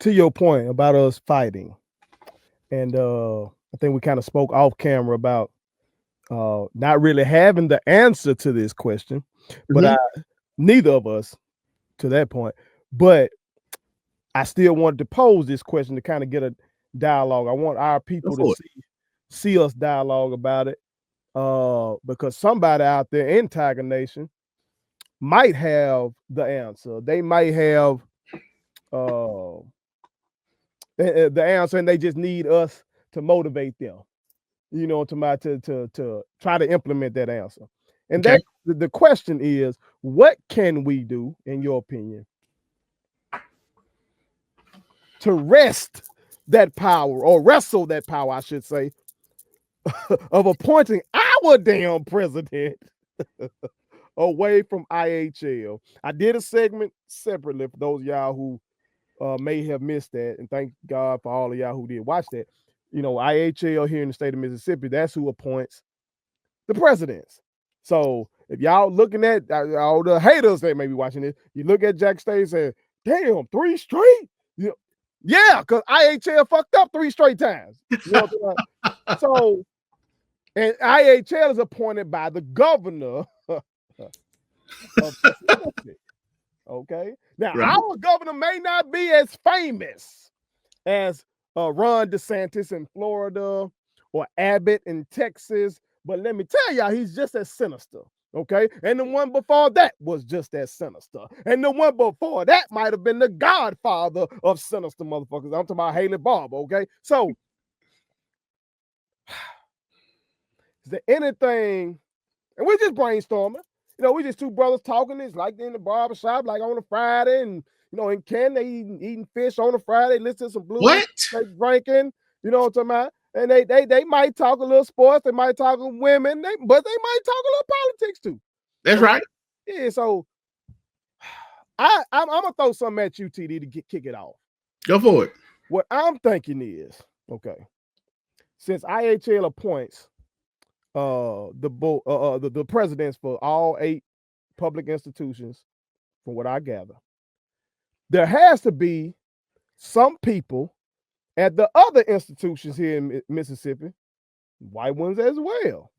to your point about us fighting, and I think we kind of spoke off camera about not really having the answer to this question, but neither of us to that point. But I still wanted to pose this question to kind of get a dialogue. I want our people to see us dialogue about it, because somebody out there in Tiger Nation might have the answer. They might have the answer, and they just need us to motivate them, to try to implement that answer. And that the question is, what can we do, in your opinion, to wrest that power, or wrestle that power, I should say, of appointing our damn president away from IHL? I did a segment separately for those of y'all who may have missed that, and thank God for all of y'all who did watch that. IHL here in the state of Mississippi, that's who appoints the presidents. So if y'all looking at all the haters that may be watching this, you look at Jack State and say, damn, 3 straight? Yeah, because IHL fucked up 3 straight times. So, and IHL is appointed by the governor of Mississippi. Okay. Now, our governor may not be as famous as Ron DeSantis in Florida or Abbott in Texas, but let me tell y'all, he's just as sinister. Okay. And the one before that was just as sinister. And the one before that might have been the godfather of sinister motherfuckers. I'm talking about Haley Barber. Okay. So, is there anything, and we're just brainstorming. We just 2 brothers talking. It's like in the barbershop, like on a Friday, and in Canada, they eating fish on a Friday, listen to some blues, drinking, what I'm talking about. And they might talk a little sports, they might talk women, but they might talk a little politics too. That's right. Yeah, so I'm gonna throw something at you, TD, to kick it off. Go for it. What I'm thinking is, okay, since IHL appoints the presidents for all 8 public institutions, from what I gather, there has to be some people at the other institutions here in Mississippi, white ones as well,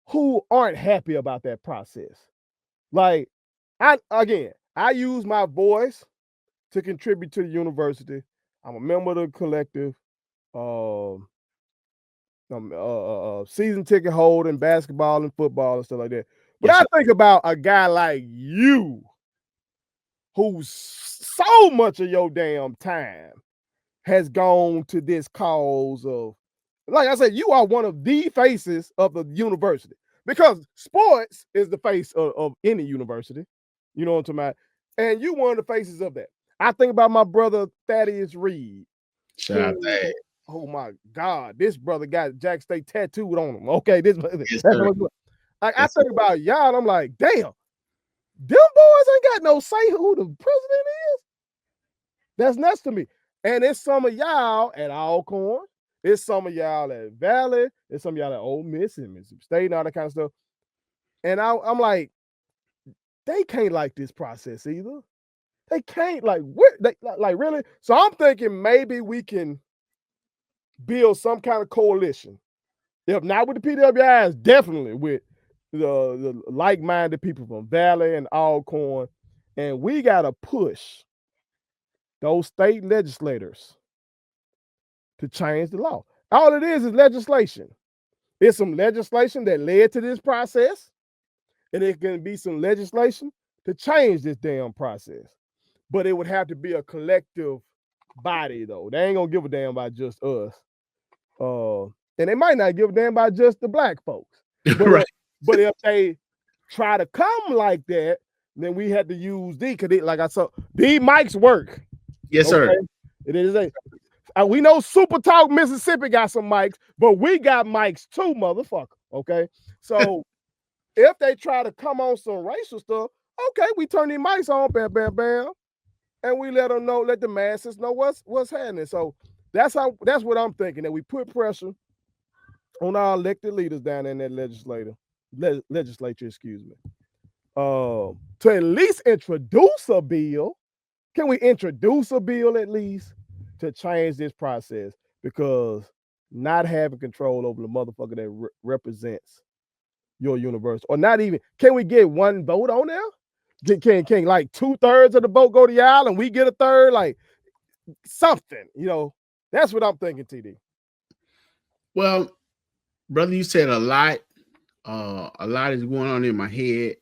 who aren't happy about that process. Like, I use my voice to contribute to the university. I'm a member of the collective. Season ticket holder in basketball and football and stuff like that. But I think about a guy like you, who's so much of your damn time has gone to this cause of, like I said, you are one of the faces of the university, because sports is the face of any university. You know what I'm talking about? And you one of the faces of that. I think about my brother Thaddeus Reed. Shout out Thad. Oh my God, this brother got Jack State tattooed on him. Okay, I think about y'all, and I'm like, damn, them boys ain't got no say who the president is. That's nuts to me. And it's some of y'all at Alcorn, it's some of y'all at Valley, it's some of y'all at Ole Miss and Mississippi State and all that kind of stuff. And I'm like, they can't like this process either. They can't like really. So I'm thinking maybe we can build some kind of coalition. If not with the PWIs, definitely with the like-minded people from Valley and Alcorn. And we got to push those state legislators to change the law. All it is legislation. It's some legislation that led to this process, and it can be some legislation to change this damn process. But it would have to be a collective body, though. They ain't gonna give a damn about just us. And they might not give a damn about just the black folks. But, but if they try to come like that, then we had to use because like I saw, these mics work. Yes, sir. It is we know Super Talk Mississippi got some mics, but we got mics too, motherfucker. Okay, so if they try to come on some racial stuff, okay, we turn these mics on, bam, bam, bam, and we let them know, let the masses know what's happening. So that's what I'm thinking, that we put pressure on our elected leaders down in that legislature, excuse me, to at least introduce a bill can we introduce a bill at least to change this process? Because not having control over the motherfucker that represents your university, or not even, can we get one vote on there? Can like 2/3 of the vote go to y'all and we get a third? Like something, you know. That's what I'm thinking, TD. Well, brother, you said a lot. A lot is going on in my head.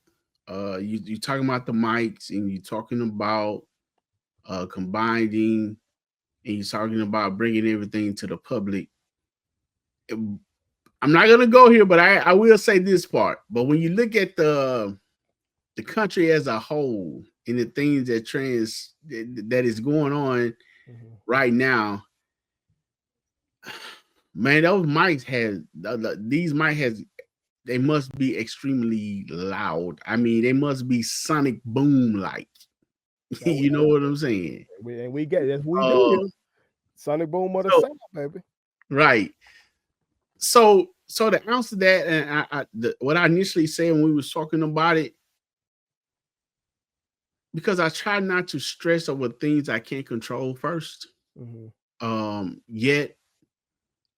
You talking about the mics, and you talking about combining, and you're talking about bringing everything to the public. I'm not gonna go here, but I will say this part. But when you look at the country as a whole and the things that is going on right now, man, those mics these mics they must be extremely loud. I mean, they must be sonic boom like. You know what I'm saying? We get that's what we do here. Sonic boom of the sound, baby. Right. So to answer that, and what I initially said when we was talking about it, because I try not to stress over things I can't control first. Yet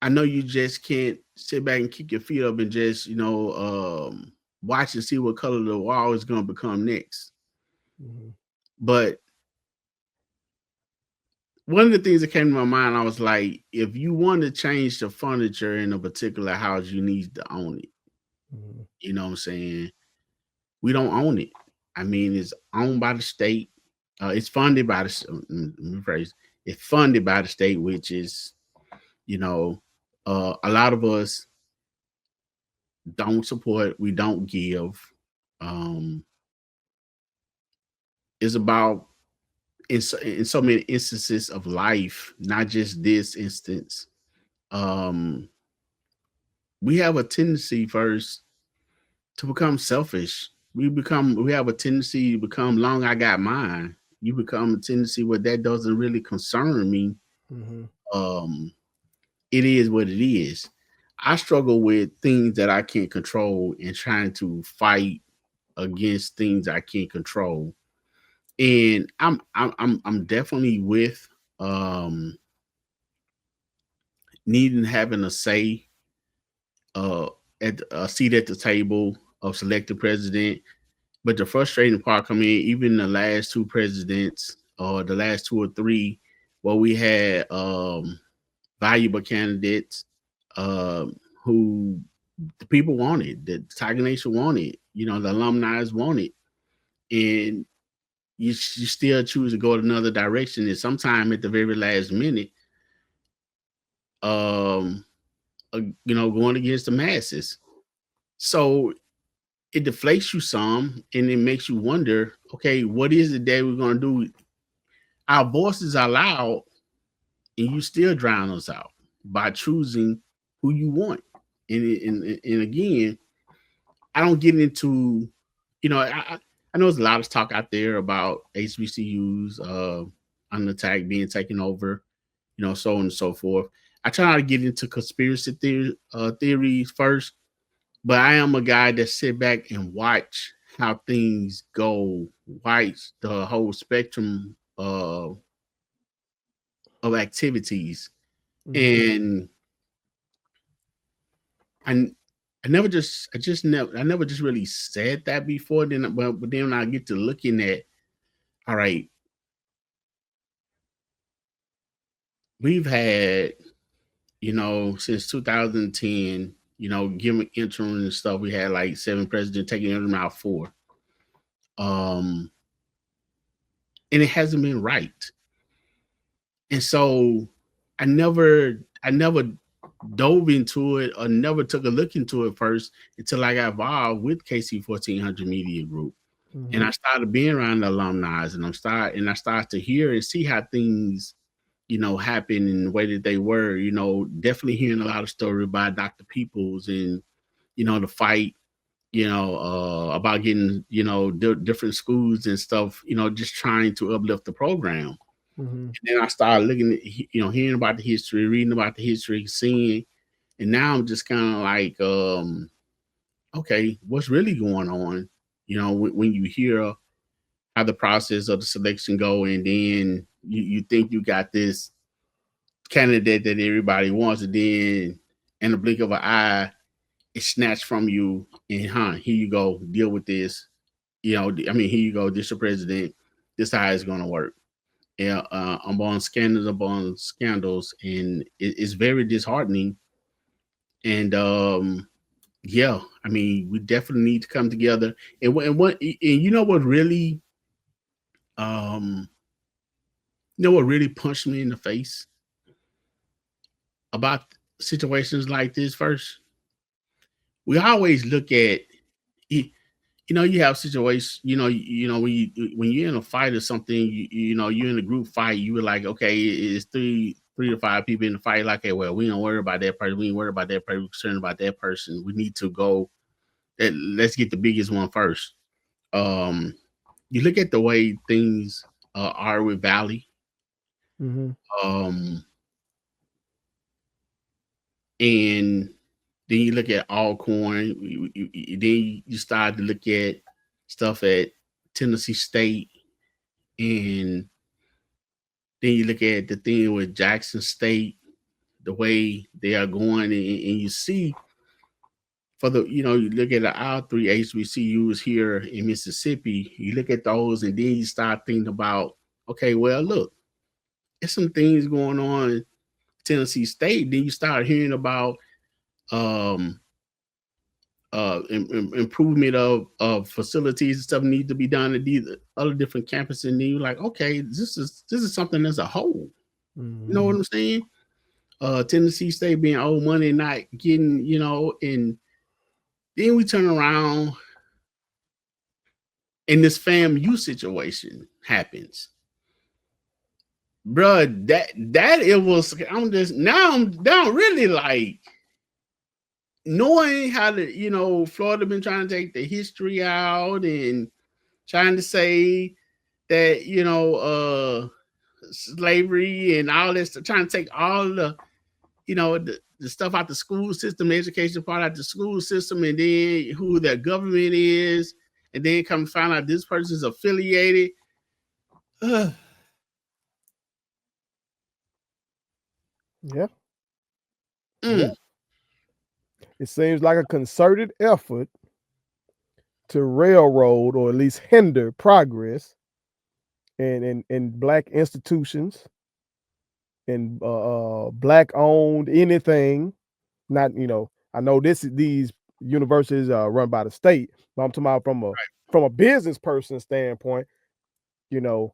I know you just can't sit back and kick your feet up and just, watch and see what color the wall is going to become next. But one of the things that came to my mind, I was like, if you want to change the furniture in a particular house, you need to own it. You know what I'm saying? We don't own it. I mean, it's owned by the state. It's funded by it's funded by the state, which is, a lot of us don't support, we don't give. It's about in so many instances of life, not just this instance. We have a tendency first to become selfish. We have a tendency to become long I got mine. You become a tendency where that doesn't really concern me. It is what it is. I struggle with things that I can't control and trying to fight against things I can't control. And I'm definitely with needing having a say at a seat at the table of selected president. But the frustrating part coming in, even the last two presidents or the last two or three, where we had valuable candidates who the people wanted, the Tiger Nation wanted, the alumni wanted, and you still choose to go another direction. And sometime at the very last minute, going against the masses. So it deflates you some, and it makes you wonder, okay, what is it that we're going to do? Our voices are loud, and you still drown us out by choosing who you want. And again, I don't get into, I know there's a lot of talk out there about HBCUs under attack, being taken over, so on and so forth. I try not to get into conspiracy theories first, but I am a guy that sit back and watch how things go, watch the whole spectrum of activities. And I never just really said that before. But then I get to looking at, all right, we've had, since 2010, given interim and stuff, we had like 7 presidents taking interim out 4. And it hasn't been right. And so I never dove into it or never took a look into it first until I got involved with KC 1400 Media Group. And I started being around the alumni, and I started to hear and see how things, happen in the way that they were, definitely hearing a lot of stories by Dr. Peoples and, the fight, about getting, different schools and stuff, just trying to uplift the program. And then I started looking at, hearing about the history, reading about the history, seeing, and now I'm just kind of like, okay, what's really going on? When you hear how the process of the selection go, and then you think you got this candidate that everybody wants, and then in the blink of an eye, it's snatched from you, and here you go, deal with this. I mean, here you go, this your president. This how it's gonna work. Yeah, upon scandals, and it's very disheartening. And yeah, I mean, we definitely need to come together. And you know what really, um, punched me in the face about situations like this? First, we always look at you have situations, when you're in a fight or something, you're in a group fight, you were like, okay, it's three to five people in the fight. Like, hey, well, we don't worry about that person. We ain't worry about that person. We're concerned about that person. We need to go. Let's get the biggest one first. Um, you look at the way things are with Valley. Mm-hmm. And then you look at Alcorn. Then you start to look at stuff at Tennessee State, and then you look at the thing with Jackson State, the way they are going, and you see you look at our three HBCUs here in Mississippi. You look at those, and then you start thinking about, okay, well, look, there's some things going on Tennessee State. Then you start hearing about improvement of facilities and stuff need to be done at these other different campuses, and then you're like, okay, this is something as a whole. Mm-hmm. You know what I'm saying? Tennessee State being old money, not getting, and then we turn around and this FAMU situation happens. Bruh, that it was, I'm just now really like knowing how Florida been trying to take the history out and trying to say that slavery and all this, trying to take all the the stuff out the school system, education part out the school system, and then who their government is, and then come find out this person's affiliated. Yeah. Yeah. It seems like a concerted effort to railroad or at least hinder progress in Black institutions and Black owned anything. Not, I know these universities are run by the state, but I'm talking about from a business person standpoint. Yeah,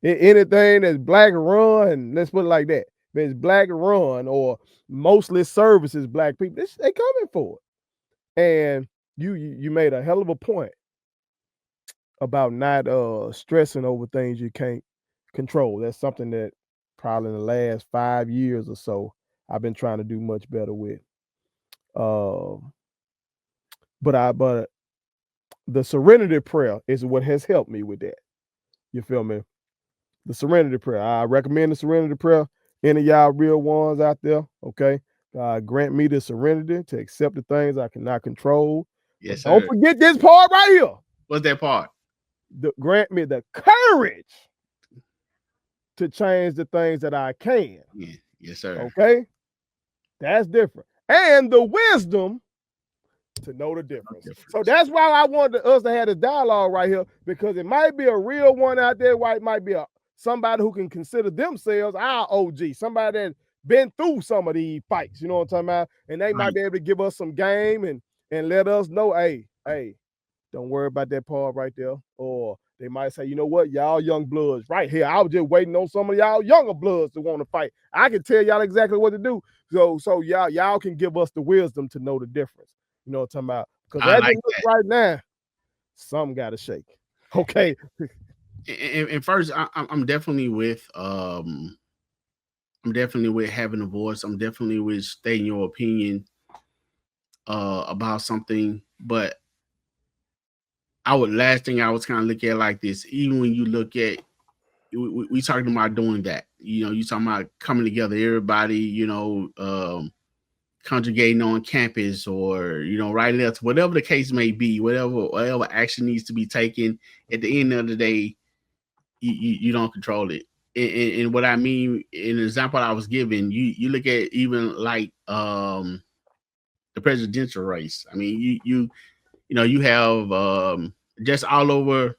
anything that's Black run, let's put it like that. If it's Black run or mostly services Black people, they coming for it. And you made a hell of a point about not stressing over things you can't control. That's something that probably in the last 5 years or so I've been trying to do much better with. But the Serenity Prayer is what has helped me with that. You feel me? The Serenity Prayer. I recommend the Serenity Prayer. Any of y'all real ones out there, okay? Grant me the serenity to accept the things I cannot control. Yes, don't forget this part right here. What's that part? Grant me the courage to change the things that I can. Yeah. Yes, sir. Okay? That's different. And the wisdom to know the difference. So that's why I wanted us to have this dialogue right here, because it might be a real one out there, it might be somebody who can consider themselves our OG, somebody that's been through some of these fights, you know what I'm talking about? And they might be able to give us some game and let us know, hey, don't worry about that part right there. Or they might say, you know what, y'all young bloods right here. I was just waiting on some of y'all younger bloods to want to fight. I can tell y'all exactly what to do. So y'all can give us the wisdom to know the difference. You know what I'm talking about? Because as it looks right now, something got to shake. Okay. And first, I'm definitely with having a voice. I'm definitely with stating your opinion about something. But last thing I was kind of looking at like this, even when you look at, we talking about doing that, you talking about coming together, everybody, congregating on campus, or writing up, whatever the case may be, whatever action needs to be taken. At the end of the day, you don't control it. And what I mean, in the example I was given, you look at even like the presidential race. I mean, you have just all over,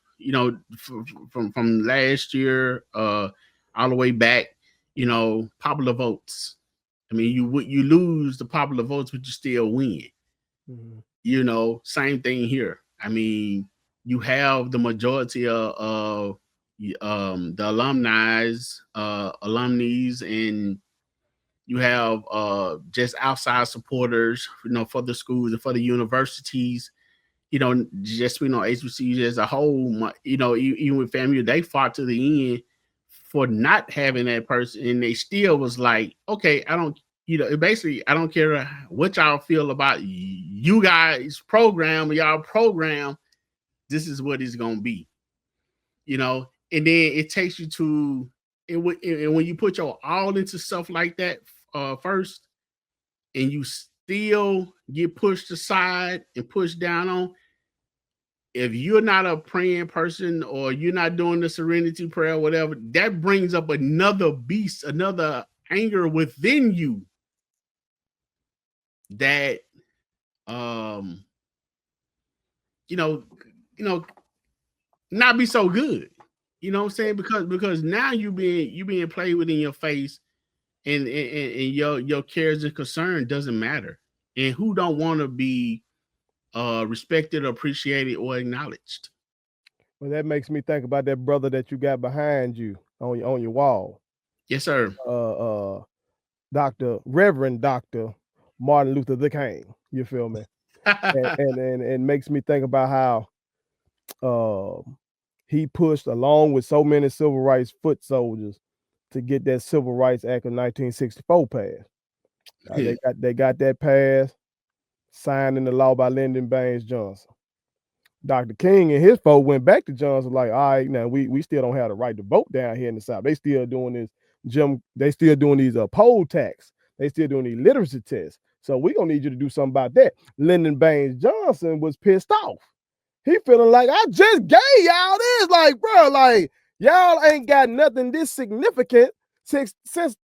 from last year all the way back, popular votes. I mean, you lose the popular votes, but you still win. Mm-hmm. Same thing here. I mean, you have the majority of the alumnis, and you have just outside supporters, for the schools and for the universities. Just HBCUs as a whole. Even with FAMU, they fought to the end for not having that person, and they still was like, okay, I don't. Basically, I don't care what y'all feel about you guys' program or y'all program. This is what it's gonna be, and then it takes you to and when you put your all into stuff like that first, and you still get pushed aside and pushed down on. If you're not a praying person, or you're not doing the Serenity Prayer, or whatever, that brings up another beast, another anger within you that not be so good. You know what I'm saying? Because now you being played with in your face, and your cares and concern doesn't matter. And who don't want to be respected, appreciated, or acknowledged? Well, that makes me think about that brother that you got behind you on your wall. Yes, sir. Reverend Dr. Martin Luther the King. You feel me? and makes me think about how he pushed, along with so many civil rights foot soldiers, to get that Civil Rights Act of 1964 passed. They got that passed, signed into law by Lyndon Baines Johnson. Dr. King and his folk went back to Johnson like, all right, now we still don't have the right to vote down here in the South. They still doing this, they still doing these poll tax. They still doing these literacy tests. So we gonna need you to do something about that. Lyndon Baines Johnson was pissed off. He feeling like, I just gave y'all this. Like, bro, like, y'all ain't got nothing this significant since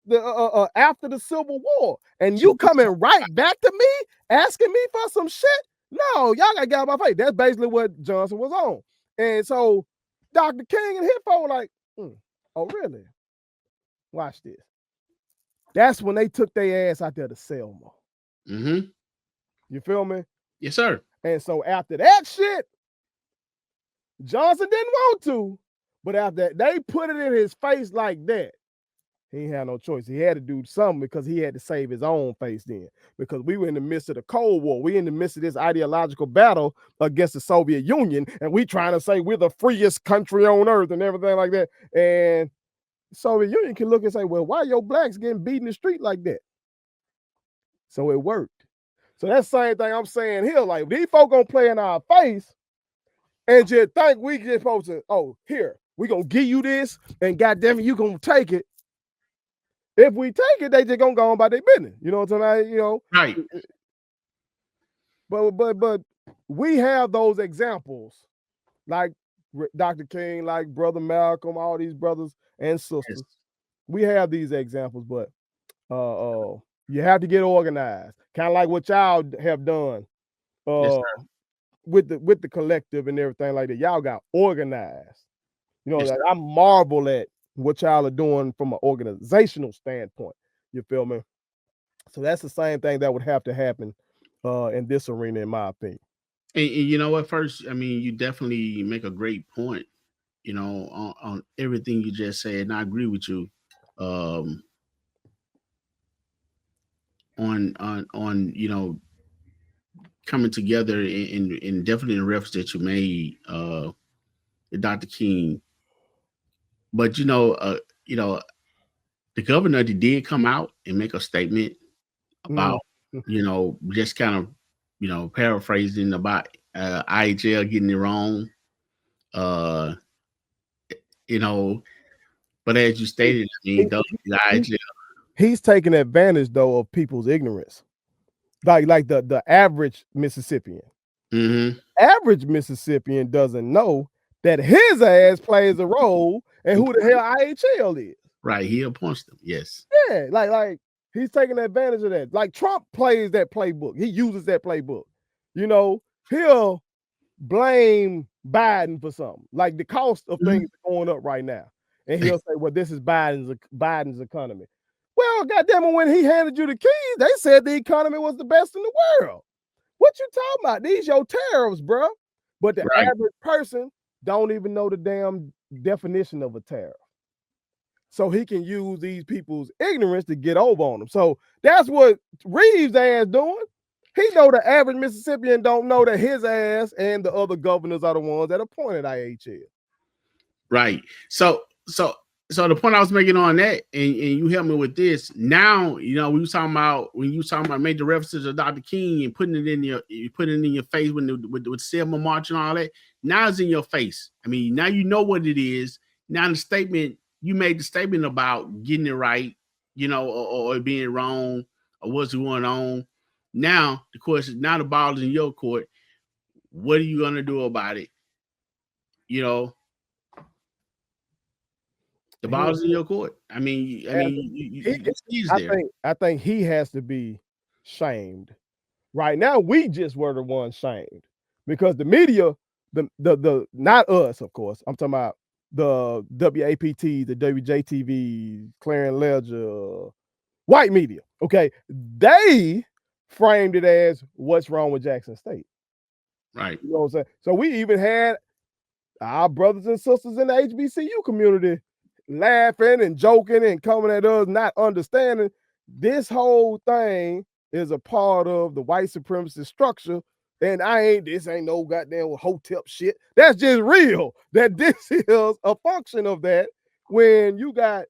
the after the Civil War. And you coming right back to me, asking me for some shit? No, y'all got to get out of my face. That's basically what Johnson was on. And so Dr. King and his phone were like, oh, really? Watch this. That's when they took their ass out there to Selma. Mm-hmm. You feel me? Yes, sir. And so after that shit, Johnson didn't want to, but after that, they put it in his face like that. He had no choice. He had to do something because he had to save his own face then. Because we were in the midst of the Cold War. We in the midst of this ideological battle against the Soviet Union. And we trying to say we're the freest country on earth and everything like that. And the Soviet Union can look and say, well, why your blacks getting beat in the street like that? So it worked. So that's the same thing I'm saying here. Like, these folk gonna play in our face and just think we just supposed to, oh, here, we gonna give you this, and goddamn it, you gonna take it. If we take it, they just gonna go on by their business. You know what I'm saying? Right. But we have those examples, like Dr. King, like Brother Malcolm, all these brothers and sisters. Yes. We have these examples, but you have to get organized, kind of like what y'all have done yes, with the collective and everything like that. Y'all got organized. Yes, like, I marvel at what y'all are doing from an organizational standpoint. You feel me? So that's the same thing that would have to happen in this arena, in my opinion. And you know what? First, I mean, you definitely make a great point, on everything you just said, and I agree with you. On coming together and definitely the reference that you made, Dr. King. But the governor did come out and make a statement about just kind of paraphrasing about IHL getting it wrong. But as you stated, I mean, IHL, he's taking advantage though of people's ignorance. Like the average Mississippian. Mm-hmm. Average Mississippian doesn't know that his ass plays a role in who the hell IHL is. Right. He appoints them. Yes. Yeah, like he's taking advantage of that. Like Trump plays that playbook. He uses that playbook. You know, he'll blame Biden for something. Like the cost of things are going up right now. And he'll say, well, this is Biden's economy. Well, goddamn it, when he handed you the keys, they said the economy was the best in the world. What you talking about? These your tariffs, bro. But the average person don't even know the damn definition of a tariff. So he can use these people's ignorance to get over on them. So that's what Reeves' ass doing. He know the average Mississippian don't know that his ass and the other governors are the ones that appointed IHL. Right. So the point I was making on that, and you helped me with this. Now, you know, when you talking about made the references of Dr. King and putting it in your face with the Selma March and all that. Now it's in your face. I mean, now you know what it is. Now the statement you made the statement about getting it right, you know, or it being wrong, or what's going on. Now the question, now the ball is in your court. What are you gonna do about it? You know. The ball's in your court. I mean, he's there. I think he has to be shamed. Right now, we just were the ones shamed because the media, the not us, of course. I'm talking about the WAPT, the WJTV, Clarion Ledger, white media. Okay, they framed it as what's wrong with Jackson State. Right. You know what I'm saying? So we even had our brothers and sisters in the HBCU community laughing and joking and coming at us, not understanding this whole thing is a part of the white supremacist structure. And this ain't no goddamn hotep shit. That's just real. That this is a function of that when you got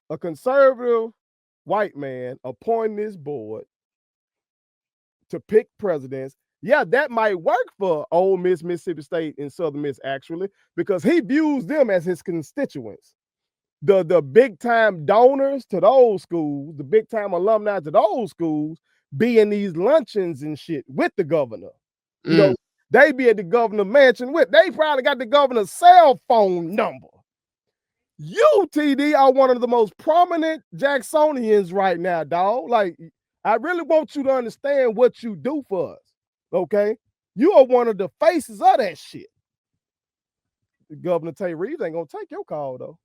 a conservative white man appointing this board to pick presidents. Yeah, that might work for Ole Miss, Mississippi State, and Southern Miss, actually, because he views them as his constituents. The big time donors to those schools, the big time alumni to those schools, be in these luncheons and shit with the governor. You know, they be at the governor mansion with. They probably got the governor's cell phone number. You, TD, are one of the most prominent Jacksonians right now, dog. Like, I really want you to understand what you do for us. Okay, you are one of the faces of that shit. Governor Tay Reeves ain't gonna take your call though.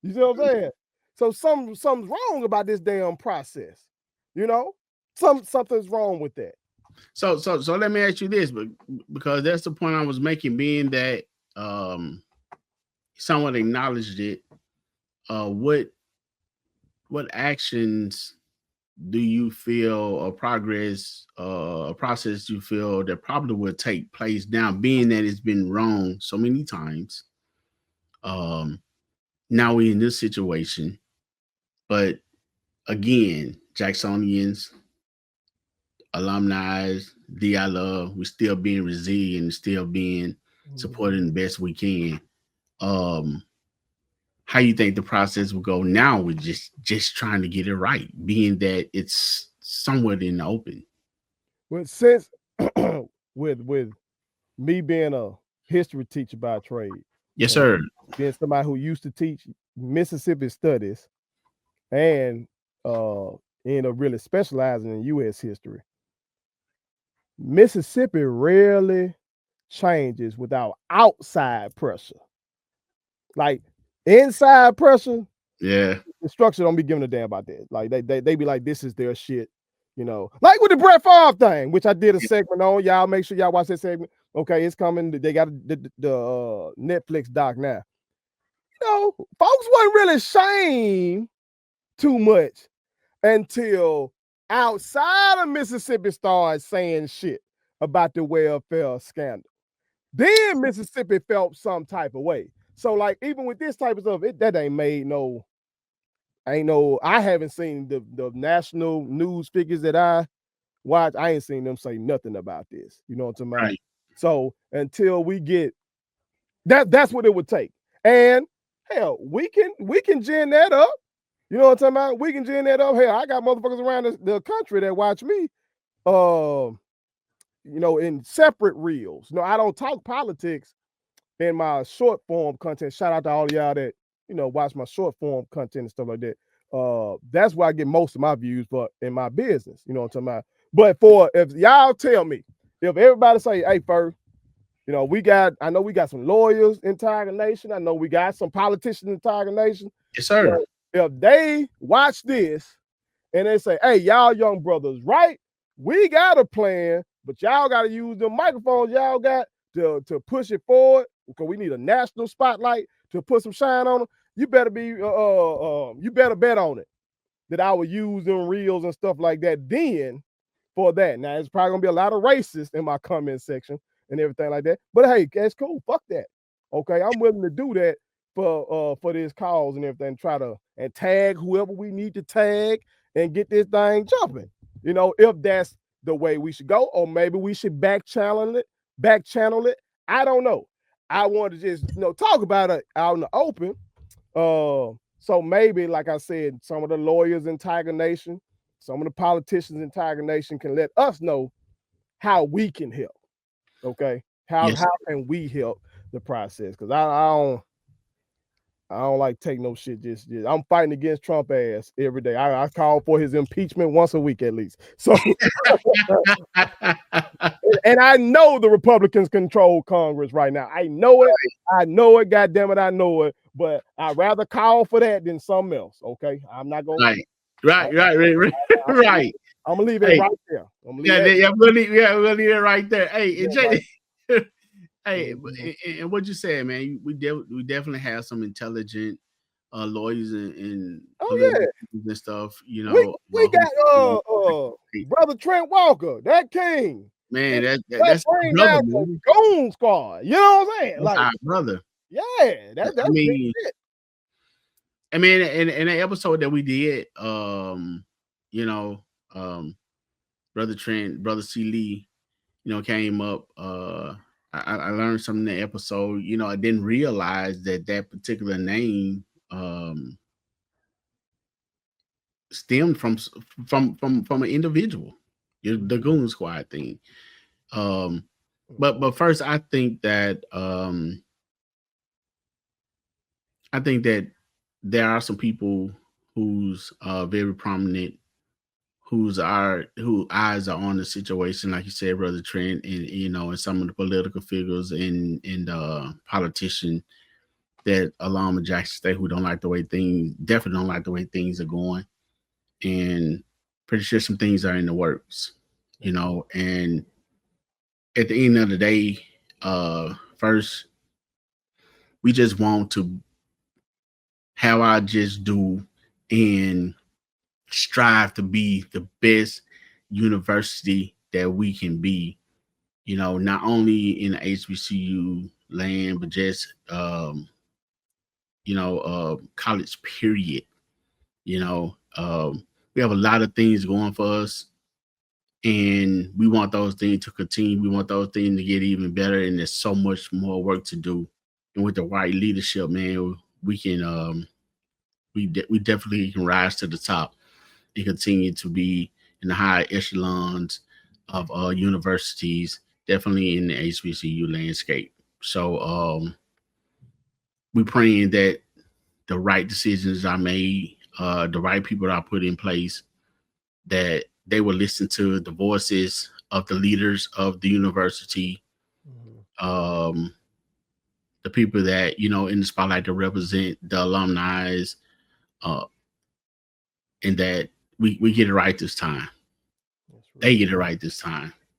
You see what I'm saying? So something's wrong about this damn process. You know, something's wrong with that. So let me ask you this, but because that's the point I was making, being that someone acknowledged it. What actions do you feel, or progress, a process you feel that probably will take place now, being that it's been wrong so many times? Now we're in this situation, but again, Jacksonians, alumni, I love, we're still being resilient, still being supporting the best we can. How you think the process will go now with just trying to get it right, being that it's somewhat in the open? Well, since with me being a history teacher by trade, yes, sir, being somebody who used to teach Mississippi studies and really specializing in U.S. history, Mississippi rarely changes without outside pressure. Like inside pressure, yeah, the structure don't be giving a damn about that. Like they be like, this is their shit, you know. Like with the Brett Favre thing, which I did a segment on. Y'all make sure y'all watch that segment. Okay, it's coming. They got the Netflix doc now. You know, folks wasn't really shamed too much until outside of Mississippi started saying shit about the welfare scandal. Then Mississippi felt some type of way. So, like, even with this type of stuff, that ain't made I haven't seen the national news figures that I watch. I ain't seen them say nothing about this. You know what I'm talking about? Right. So until we get that's what it would take. And hell, we can gin that up. You know what I'm talking about? We can gin that up. Hell, I got motherfuckers around the country that watch me you know, in separate reels. No, I don't talk politics in my short form content. Shout out to all y'all that, you know, watch my short form content and stuff like that. That's where I get most of my views, but in my business, you know what I'm talking about. But for if y'all tell me, if everybody say, hey, first, you know, I know we got some lawyers in Tiger Nation. I know we got some politicians in Tiger Nation. Yes, sir. So if they watch this and they say, hey, y'all young brothers, right? We got a plan, but y'all got to use the microphones y'all got to push it forward because we need a national spotlight to put some shine on them. You better be, you better bet on it that I will use them reels and stuff like that then for that. Now, it's probably going to be a lot of racists in my comment section and everything like that. But hey, that's cool. Fuck that. Okay, I'm willing to do that for this cause and everything. Try to and tag whoever we need to tag and get this thing jumping. You know, if that's the way we should go, or maybe we should back channel it. I don't know. I want to just, you know, talk about it out in the open. So maybe, like I said, some of the lawyers in Tiger Nation, some of the politicians in Tiger Nation can let us know how we can help. Okay, how can we help the process? Because I don't like take no shit. Just I'm fighting against Trump ass every day. I call for his impeachment once a week at least. So, and I know the Republicans control Congress right now. I know it. I know it. God damn it, I know it. But I'd rather call for that than something else. Okay, I'm not gonna. Right. I'm gonna leave it right there. We're gonna leave it right there. Hey, hey, and what you said, man, we definitely have some intelligent lawyers and and stuff. You know, we got brother Trent Walker, that king. Man, that's bring down the Goon Squad. You know what I'm saying? That's our brother. Yeah, that's it. I mean, in the episode that we did, you know, brother Trent, brother C. Lee, you know, came up. I learned something in the episode. You know, I didn't realize that particular name stemmed from an individual, the Goon Squad thing. But first, I think that there are some people who's very prominent, who eyes are on the situation, like you said, brother Trent, and you know, and some of the political figures and politicians that along with Jackson State who definitely don't like the way things are going, and pretty sure some things are in the works, you know. And at the end of the day, first, we just want to have our just do and strive to be the best university that we can be, you know, not only in the HBCU land, but just, college period. You know, we have a lot of things going for us, and we want those things to continue. We want those things to get even better, and there's so much more work to do. And with the right leadership, man, we can, we definitely can rise to the top and continue to be in the high echelons of universities, definitely in the HBCU landscape. So we're praying that the right decisions are made, the right people are put in place, that they will listen to the voices of the leaders of the university, the people that, you know, in the spotlight to represent the alumni, and that we get it right this time. They get it right this time.